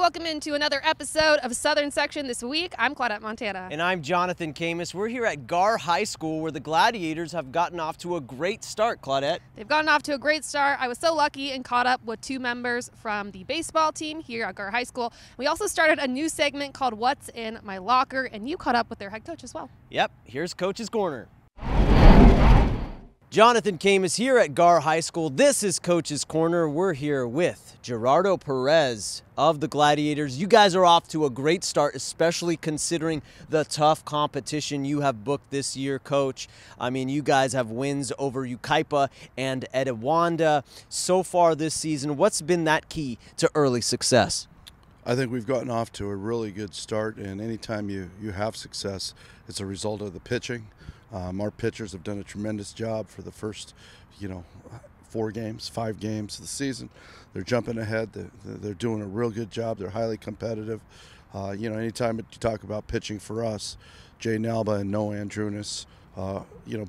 Welcome into another episode of Southern Section this week. I'm Claudette Montana. And I'm Jonathan Camis. We're here at Gar High School where the Gladiators have gotten off to a great start, Claudette. They've gotten off to a great start. I was so lucky and caught up with two members from the baseball team here at Gar High School. We also started a new segment called What's in My Locker, and you caught up with their head coach as well. Yep, here's Coach's Corner. Jonathan Camis here at Gar High School. This is Coach's Corner. We're here with Gerardo Perez of the Gladiators. You guys are off to a great start, especially considering the tough competition you have booked this year, Coach. I mean, you guys have wins over Ukaipa and Etiwanda so far this season. What's been that key to early success? I think we've gotten off to a really good start, and anytime you have success, it's a result of the pitching. Our pitchers have done a tremendous job for the first, 5 games of the season. They're jumping ahead. They're doing a real good job. They're highly competitive. Anytime you talk about pitching for us, Jay Alba and Noah Andrunas,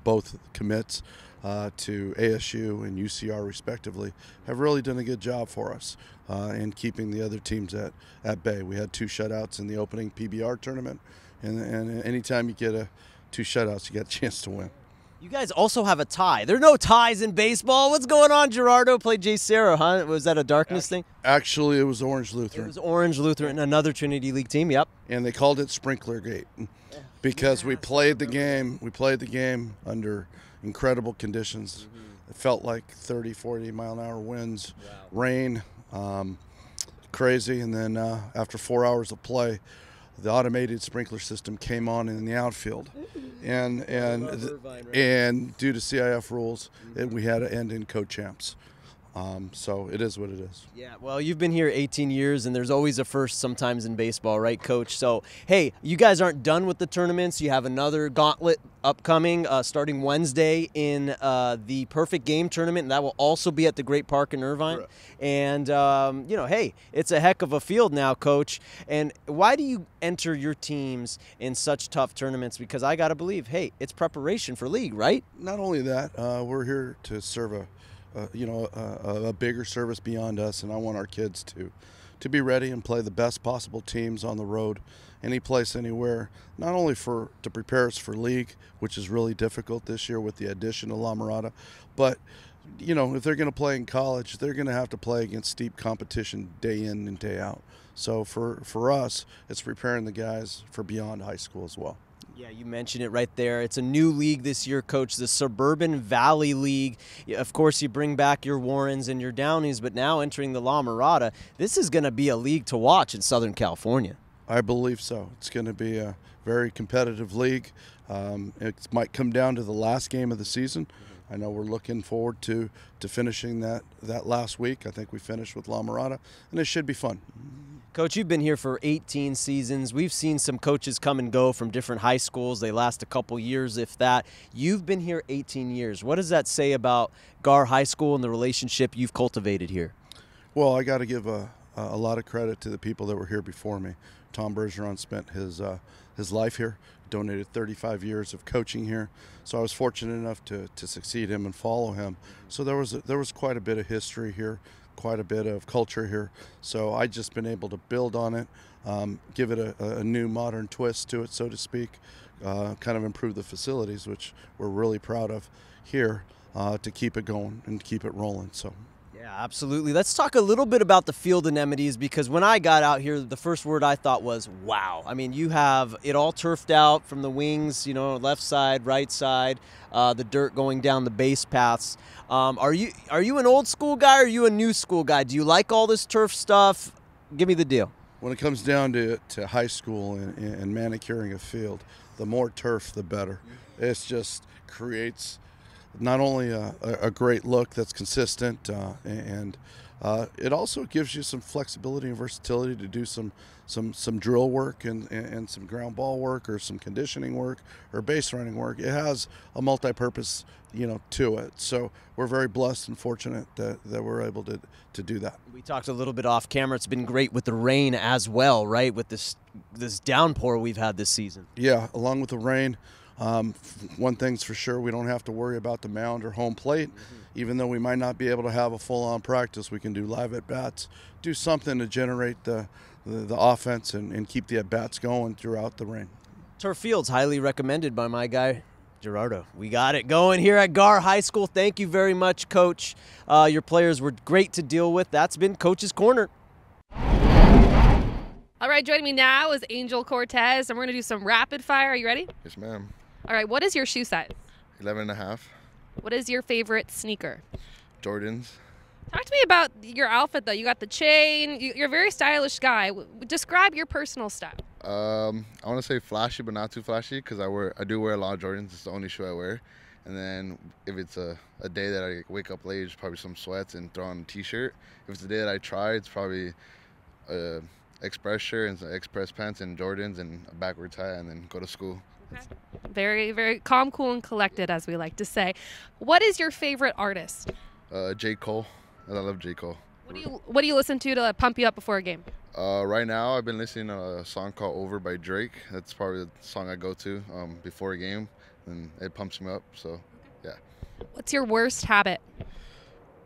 both commits to ASU and UCR respectively, have really done a good job for us in keeping the other teams at bay. We had 2 shutouts in the opening PBR tournament, and anytime you get 2 shutouts, you got a chance to win. You guys also have a tie. There are no ties in baseball. What's going on, Gerardo? Played Jay Serra, huh? Was that a darkness thing? Actually, it was Orange Lutheran. It was Orange Lutheran, another Trinity League team, yep. And they called it Sprinkler Gate because we played the game. We played the game under incredible conditions. It felt like 30, 40 mile an hour winds, rain, crazy. And then after 4 hours of play, the automated sprinkler system came on in the outfield, and due to CIF rules, we had to end in co-champs. So it is what it is. Yeah, well, you've been here 18 years, and there's always a first sometimes in baseball, right, Coach? So, hey, you guys aren't done with the tournaments. You have another gauntlet upcoming starting Wednesday in the Perfect Game Tournament, and that will also be at the Great Park in Irvine. Correct. And, hey, it's a heck of a field now, Coach. And why do you enter your teams in such tough tournaments? Because I got to believe, hey, it's preparation for league, right? Not only that, we're here to serve a bigger service beyond us, and I want our kids to be ready and play the best possible teams on the road, any place, anywhere, not only to prepare us for league, which is really difficult this year with the addition of La Mirada, but if they're going to play in college, they're going to have to play against steep competition day in and day out. So for us, it's preparing the guys for beyond high school as well. Yeah, you mentioned it right there. It's a new league this year, Coach, the Suburban Valley League. Of course, you bring back your Warrens and your Downies, but now entering the La Mirada, this is going to be a league to watch in Southern California. I believe so. It's going to be a very competitive league. It might come down to the last game of the season. I know we're looking forward to finishing that last week. I think we finished with La Mirada, and it should be fun. Coach, you've been here for 18 seasons. We've seen some coaches come and go from different high schools. They last a couple years, if that. You've been here 18 years. What does that say about Gar High School and the relationship you've cultivated here? Well, I got to give a lot of credit to the people that were here before me. Tom Bergeron spent his life here, donated 35 years of coaching here. So I was fortunate enough to succeed him and follow him. So there was quite a bit of history here, quite a bit of culture here. So I just been able to build on it, give it a new modern twist to it, so to speak, kind of improve the facilities, which we're really proud of here, to keep it going and keep it rolling. So. Yeah, absolutely. Let's talk a little bit about the field anemones, because when I got out here, the first word I thought was, wow. I mean, you have it all turfed out from the wings, left side, right side, the dirt going down the base paths. Are you an old school guy or are you a new school guy? Do you like all this turf stuff? Give me the deal. When it comes down to high school and manicuring a field, the more turf, the better. It just creates not only a great look that's consistent, and it also gives you some flexibility and versatility to do some drill work and some ground ball work or some conditioning work or base running work. It has a multi-purpose, to it. So we're very blessed and fortunate that we're able to do that. We talked a little bit off camera. It's been great with the rain as well, right? With this downpour we've had this season. Yeah, along with the rain, One thing's for sure, we don't have to worry about the mound or home plate. Even though we might not be able to have a full-on practice, we can do live at-bats, do something to generate the offense and keep the at-bats going throughout the ring. Turf Field's highly recommended by my guy, Gerardo. We got it going here at Gar High School. Thank you very much, Coach. Your players were great to deal with. That's been Coach's Corner. All right, joining me now is Angel Cortez, and we're going to do some rapid fire. Are you ready? Yes, ma'am. All right, what is your shoe size? 11.5. What is your favorite sneaker? Jordans. Talk to me about your outfit, though. You got the chain. You're a very stylish guy. Describe your personal style. I want to say flashy, but not too flashy, because I do wear a lot of Jordans. It's the only shoe I wear. And then if it's a day that I wake up late, it's probably some sweats and throw on a T-shirt. If it's a day that I try, it's probably a Express shirt and some Express pants and Jordans and a backward tie, and then go to school. Okay. Very, very calm, cool, and collected, as we like to say. What is your favorite artist? J. Cole. I love J. Cole. What do you listen to pump you up before a game? Right now, I've been listening to a song called Over by Drake. That's probably the song I go to before a game, and it pumps me up, so yeah. What's your worst habit?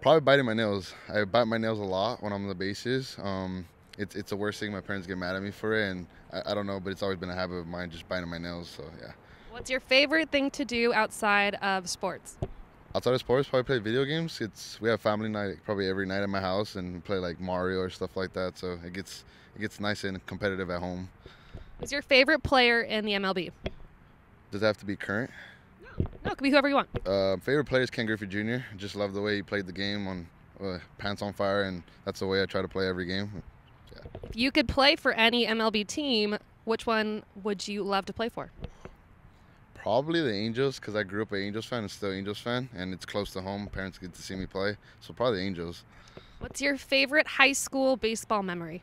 Probably biting my nails. I bite my nails a lot when I'm on the bases. It's the worst thing. My parents get mad at me for it, and I don't know, but it's always been a habit of mine, just biting my nails, so yeah. What's your favorite thing to do outside of sports? Outside of sports, probably play video games. We have family night probably every night at my house, and play like Mario or stuff like that, so it gets nice and competitive at home. Who's your favorite player in the MLB? Does it have to be current? No, it could be whoever you want. Favorite player is Ken Griffey Jr. Just love the way he played the game on pants on fire, and that's the way I try to play every game. Yeah. If you could play for any MLB team, which one would you love to play for? Probably the Angels, because I grew up an Angels fan and still an Angels fan, and it's close to home. Parents get to see me play, so probably the Angels. What's your favorite high school baseball memory?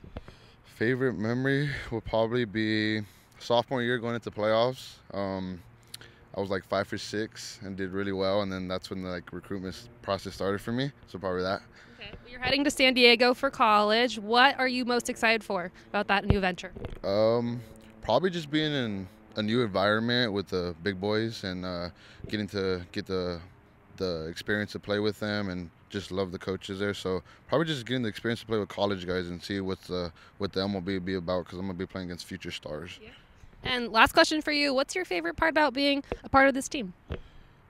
Favorite memory would probably be sophomore year going into playoffs. I was like 5 for 6 and did really well, and then that's when the recruitment process started for me, so probably that. Okay. Well, you're heading to San Diego for college. What are you most excited for about that new venture? Probably just being in a new environment with the big boys and getting to get the experience to play with them, and just love the coaches there. So probably just getting the experience to play with college guys and see what the MLB be about, because I'm going to be playing against future stars. Yeah. And last question for you, what's your favorite part about being a part of this team?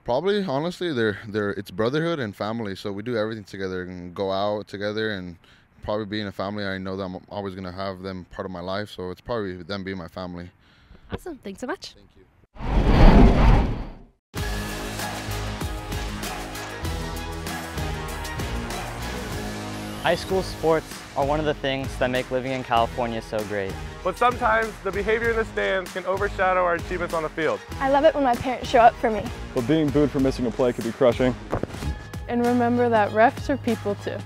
Probably, honestly, it's brotherhood and family. So we do everything together and go out together, and probably being a family, I know that I'm always going to have them part of my life. So it's probably them being my family. Awesome. Thanks so much. Thank you. High school sports are one of the things that make living in California so great. But sometimes the behavior in the stands can overshadow our achievements on the field. I love it when my parents show up for me. But being booed for missing a play could be crushing. And remember that refs are people too.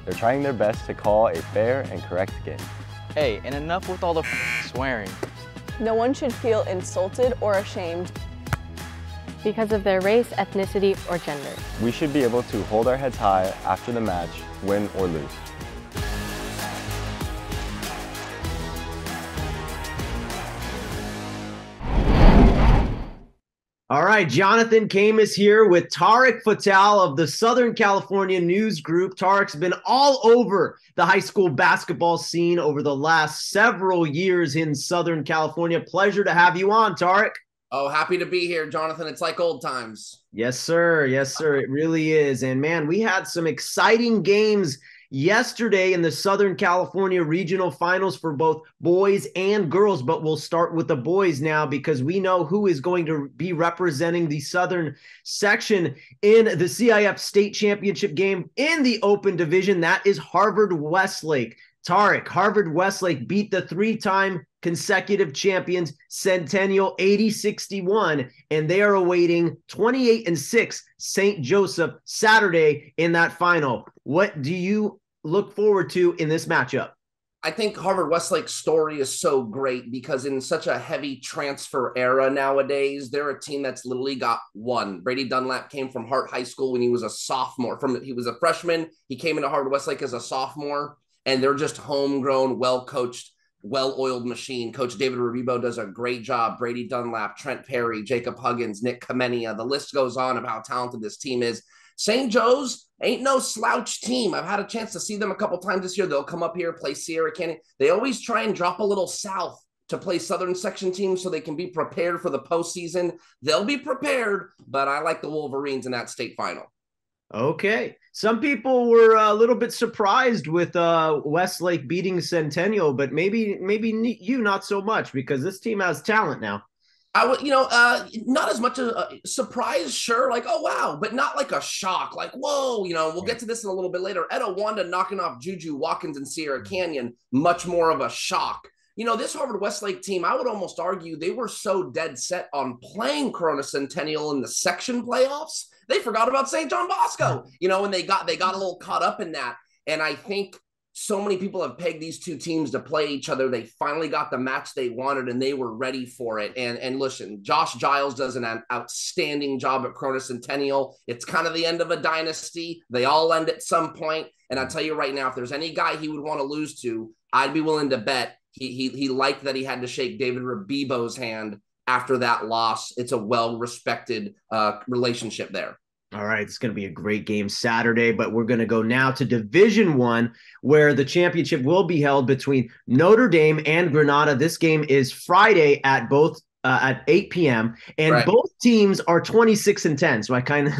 They're trying their best to call a fair and correct game. Hey, and enough with all the swearing. No one should feel insulted or ashamed because of their race, ethnicity, or gender. We should be able to hold our heads high after the match, win or lose. All right, Jonathan Camis here with Tarek Fatal of the Southern California News Group. Tarek's been all over the high school basketball scene over the last several years in Southern California. Pleasure to have you on, Tarek. Oh, happy to be here, Jonathan. It's like old times. Yes, sir. Yes, sir. It really is. And man, we had some exciting games yesterday in the Southern California regional finals for both boys and girls, but we'll start with the boys now because we know who is going to be representing the Southern section in the CIF state championship game in the open division. That is Harvard Westlake. Tarek, Harvard Westlake beat the three-time consecutive champions Centennial 80-61, and they are awaiting 28-6 St. Joseph Saturday in that final. What do you look forward to in this matchup? I think Harvard Westlake's story is so great because in such a heavy transfer era nowadays, they're a team that's literally got one. Brady Dunlap came from Hart High School when he was a sophomore. He was a freshman. He came into Harvard Westlake as a sophomore, and they're just homegrown, well-coached well-oiled machine. Coach David Rubebo does a great job. Brady Dunlap, Trent Perry, Jacob Huggins, Nick Kamenia. The list goes on of how talented this team is. St. Joe's ain't no slouch team. I've had a chance to see them a couple times this year. They'll come up here, play Sierra Canyon. They always try and drop a little south to play Southern Section teams so they can be prepared for the postseason. They'll be prepared, but I like the Wolverines in that state final. Okay. Some people were a little bit surprised with Westlake beating Centennial, but maybe you not so much because this team has talent now. I would, not as much a surprise, sure, like, oh, wow, but not like a shock, like, whoa, we'll get to this in a little bit later. Wanda knocking off Juju Watkins and Sierra Canyon, much more of a shock. This Harvard Westlake team, I would almost argue they were so dead set on playing Corona Centennial in the section playoffs, they forgot about St. John Bosco, and they got a little caught up in that. And I think so many people have pegged these two teams to play each other. They finally got the match they wanted, and they were ready for it. And listen, Josh Giles does an outstanding job at Corona Centennial. It's kind of the end of a dynasty. They all end at some point. And I'll tell you right now, if there's any guy he would want to lose to, I'd be willing to bet he liked that he had to shake David Rubebo's hand after that loss. It's a well-respected relationship there. All right, it's going to be a great game Saturday, but we're going to go now to Division I, where the championship will be held between Notre Dame and Granada. This game is Friday at 8 p.m., and right. Both teams are 26-10, so I kind of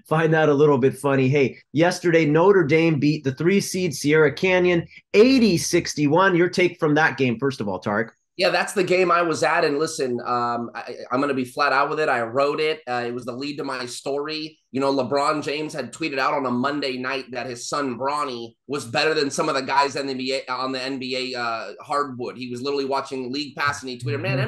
find that a little bit funny. Hey, yesterday Notre Dame beat the 3 seed Sierra Canyon 80-61. Your take from that game, first of all, Tarek. Yeah, that's the game I was at. And listen, I'm going to be flat out with it. I wrote it. It was the lead to my story. LeBron James had tweeted out on a Monday night that his son Bronny was better than some of the guys on the NBA hardwood. He was literally watching League Pass and he tweeted, man,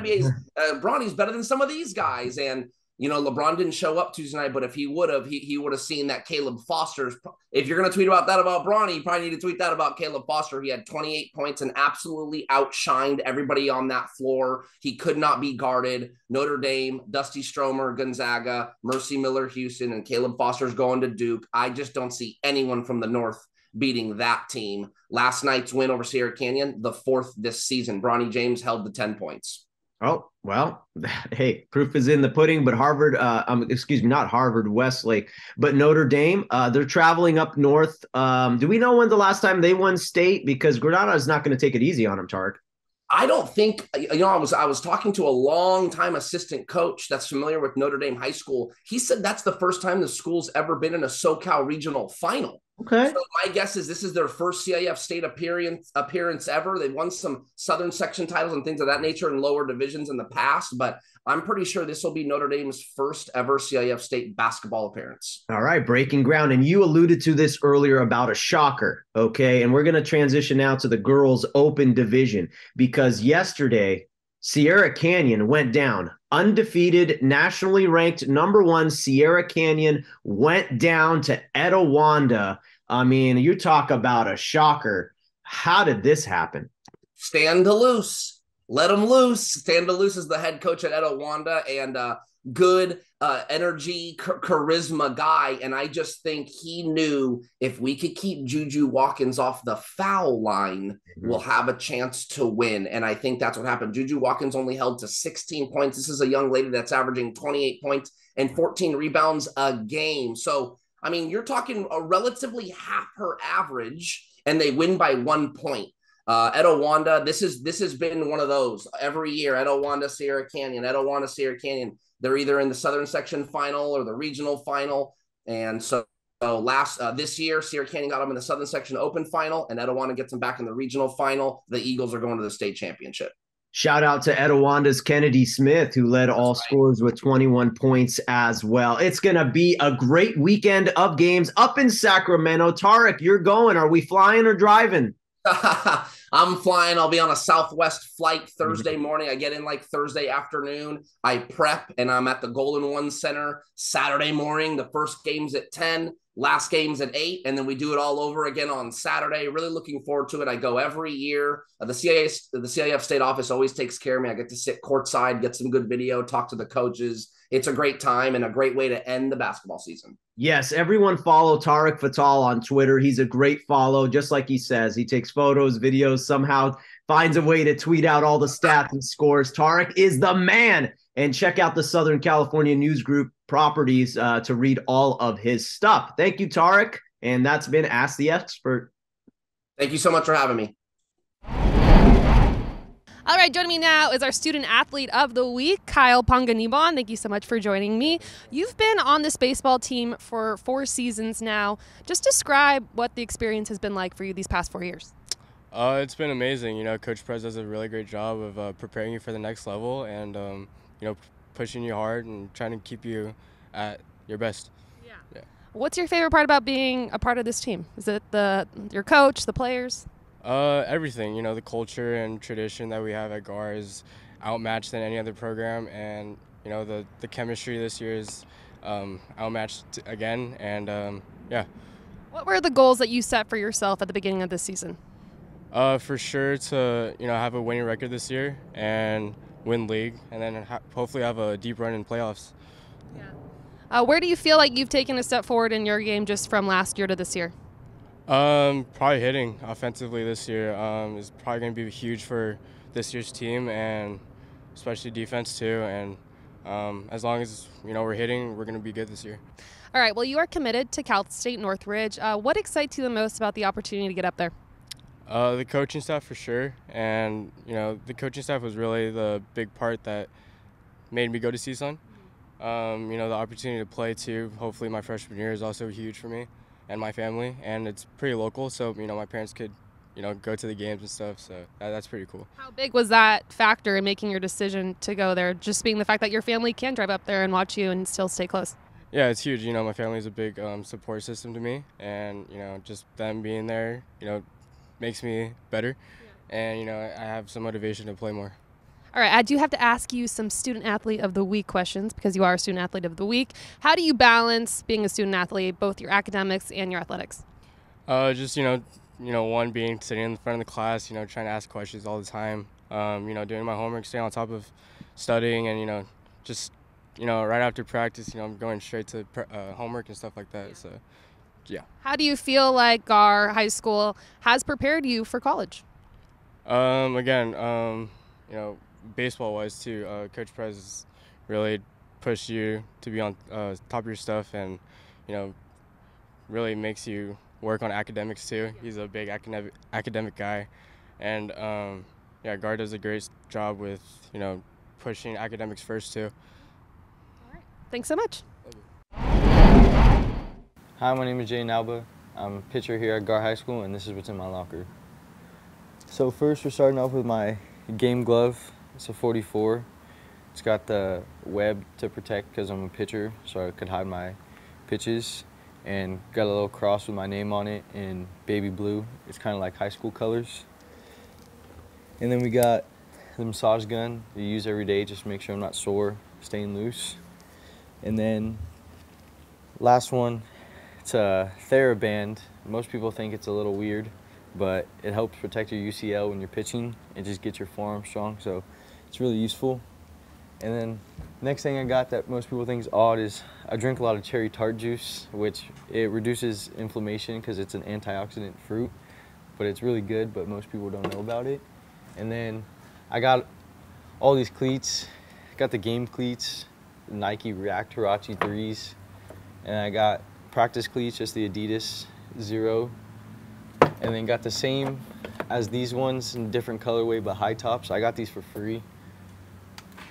Bronny's better than some of these guys. And LeBron didn't show up Tuesday night, but if he would have, he would have seen that Caleb Foster's. If you're going to tweet about that about Bronny, you probably need to tweet that about Caleb Foster. He had 28 points and absolutely outshined everybody on that floor. He could not be guarded. Notre Dame, Dusty Stromer, Gonzaga, Mercy Miller, Houston, and Caleb Foster's going to Duke. I just don't see anyone from the North beating that team. Last night's win over Sierra Canyon, the 4th this season. Bronny James held the 10 points. Oh, well, hey, proof is in the pudding, but not Harvard, Westlake, but Notre Dame, they're traveling up north. Do we know when the last time they won state? Because Granada is not going to take it easy on them, Tarek. I don't think, I was talking to a long-time assistant coach that's familiar with Notre Dame High School. He said that's the first time the school's ever been in a SoCal regional final. Okay. So my guess is this is their first CIF state appearance ever. They've won some Southern Section titles and things of that nature in lower divisions in the past, but I'm pretty sure this will be Notre Dame's first ever CIF state basketball appearance. All right, breaking ground. And you alluded to this earlier about a shocker, okay? And we're going to transition now to the girls' open division because yesterday, Sierra Canyon went down. Undefeated, nationally ranked number 1 Sierra Canyon went down to Etiwanda. I mean, you talk about a shocker. How did this happen? Stand to loose. Let them loose. Stand to loose is the head coach at Etiwanda and good energy, charisma guy. And I just think he knew if we could keep Juju Watkins off the foul line, we'll have a chance to win. And I think that's what happened. Juju Watkins only held to 16 points. This is a young lady that's averaging 28 points and 14 rebounds a game. So, I mean, you're talking a relatively half her average, and they win by 1 point. Etiwanda, this has been one of those every year. Etiwanda, Sierra Canyon, Etiwanda, Sierra Canyon. They're either in the Southern Section final or the regional final. And so this year, Sierra Canyon got them in the Southern Section Open final, and Etiwanda gets them back in the regional final. The Eagles are going to the state championship. Shout out to Etiwanda's Kennedy Smith, who led all scorers with 21 points as well. It's going to be a great weekend of games up in Sacramento. Tarek, you're going. Are we flying or driving? I'm flying. I'll be on a Southwest flight Thursday morning. I get in like Thursday afternoon. I prep, and I'm at the Golden One Center Saturday morning. The first game's at 10, last game's at 8, and then we do it all over again on Saturday. Really looking forward to it. I go every year. The CIF state office always takes care of me. I get to sit courtside, get some good video, talk to the coaches. It's a great time and a great way to end the basketball season. Yes, everyone follow Tarek Fatal on Twitter. He's a great follow. Just like he says, he takes photos, videos, somehow finds a way to tweet out all the stats and scores. Tarek is the man. And check out the Southern California News Group properties to read all of his stuff. Thank you, Tarek. And that's been Ask the Expert. Thank you so much for having me. All right, joining me now is our student athlete of the week, Kyle Panganiban. Thank you so much for joining me. You've been on this baseball team for 4 seasons now. Just describe what the experience has been like for you these past 4 years. It's been amazing. You know, Coach Perez does a really great job of preparing you for the next level and, you know, pushing you hard and trying to keep you at your best. Yeah. What's your favorite part about being a part of this team? Is it your coach, the players? Everything, you know, the culture and tradition that we have at GAR is outmatched than any other program, and you know the chemistry this year is outmatched again, and yeah. What were the goals that you set for yourself at the beginning of this season? For sure to have a winning record this year and win league, and then hopefully have a deep run in playoffs. Yeah. Where do you feel like you've taken a step forward in your game just from last year to this year? Probably hitting offensively this year is probably going to be huge for this year's team, and especially defense too. And as long as we're hitting, we're going to be good this year. All right. Well, you are committed to Cal State Northridge. What excites you the most about the opportunity to get up there? The coaching staff for sure, and the coaching staff was really the big part that made me go to CSUN. The opportunity to play too. Hopefully, my freshman year is also huge for me and my family, and it's pretty local, so my parents could go to the games and stuff, so that's pretty cool. How big was that factor in making your decision to go there, just being the fact that your family can drive up there and watch you and still stay close? Yeah, it's huge. My family is a big support system to me, and just them being there makes me better. Yeah. And I have some motivation to play more. All right, I do have to ask you some Student Athlete of the Week questions because you are a Student Athlete of the Week. How do you balance being a student athlete, both your academics and your athletics? Just, one being sitting in the front of the class, trying to ask questions all the time, doing my homework, staying on top of studying, and, just, right after practice, I'm going straight to homework and stuff like that. Yeah. So, yeah. How do you feel like GAR High School has prepared you for college? Baseball-wise too, Coach Perez has really pushed you to be on top of your stuff, and really makes you work on academics too. He's a big academic guy, and GAR does a great job with pushing academics first too. All right, thanks so much. Hi, my name is Alba. I'm a pitcher here at GAR High School, and this is what's in my locker. So first, we're starting off with my game glove. It's a 44. It's got the web to protect because I'm a pitcher, so I could hide my pitches. And got a little cross with my name on it in baby blue. It's kind of like high school colors. And then we got the massage gun that you use every day just to make sure I'm not sore, staying loose. And then last one, it's a TheraBand. Most people think it's a little weird, but it helps protect your UCL when you're pitching and just get your forearm strong, so it's really useful. And then next thing I got that most people think is odd is I drink a lot of cherry tart juice, which it reduces inflammation because it's an antioxidant fruit, but it's really good, but most people don't know about it. And then I got all these cleats. I got the game cleats, the Nike React Huarache 3s, and I got practice cleats, just the Adidas Zero. And then got the same as these ones in different colorway but high tops. I got these for free.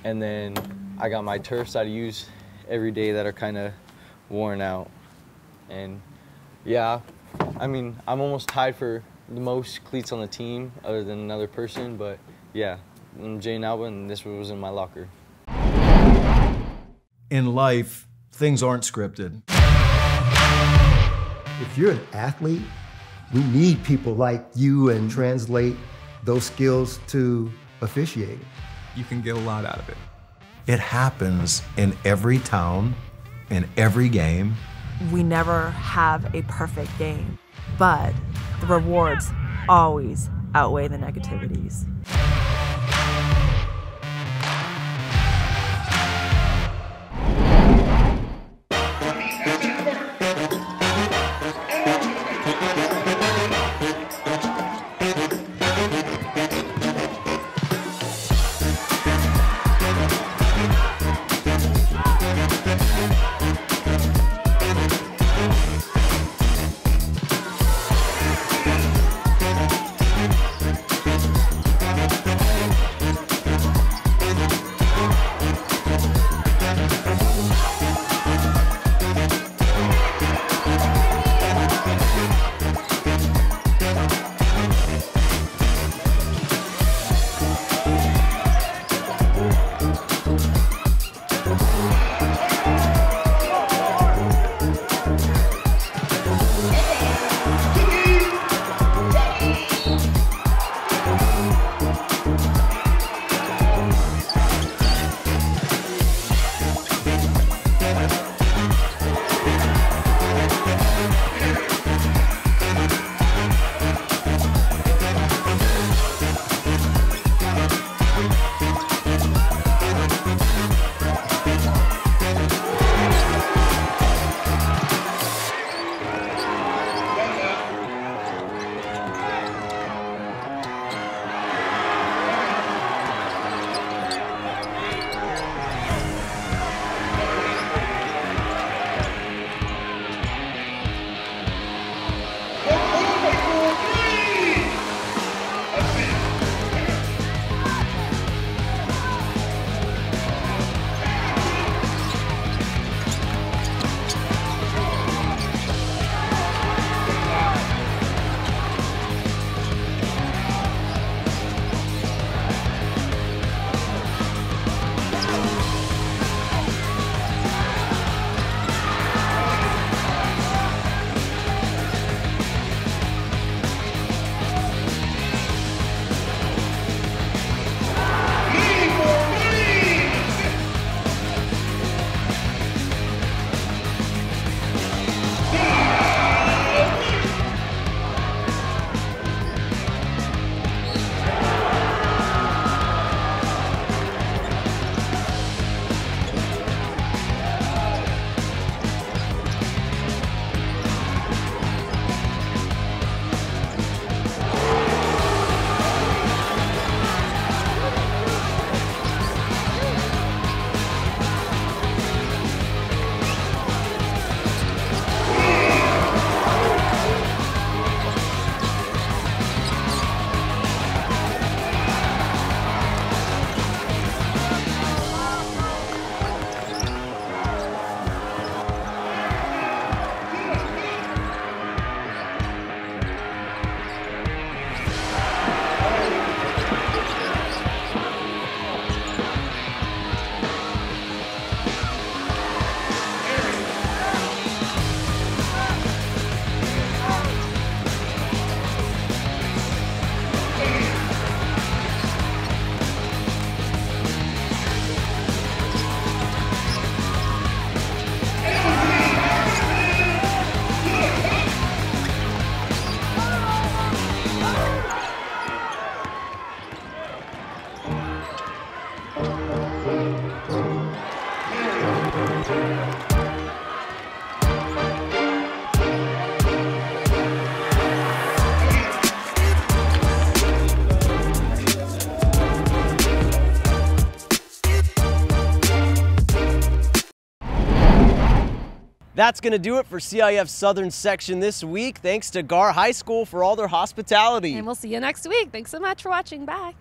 And then I got my turfs that I use every day that are kind of worn out. And yeah, I mean, I'm almost tied for the most cleats on the team other than another person, but yeah, I'm Alba, and this was in my locker. In life, things aren't scripted. If you're an athlete, we need people like you and translate those skills to officiating. You can get a lot out of it. It happens in every town, in every game. We never have a perfect game, but the rewards always outweigh the negativities. That's going to do it for CIF Southern section this week. Thanks to Gar High School for all their hospitality. And we'll see you next week. Thanks so much for watching. Bye.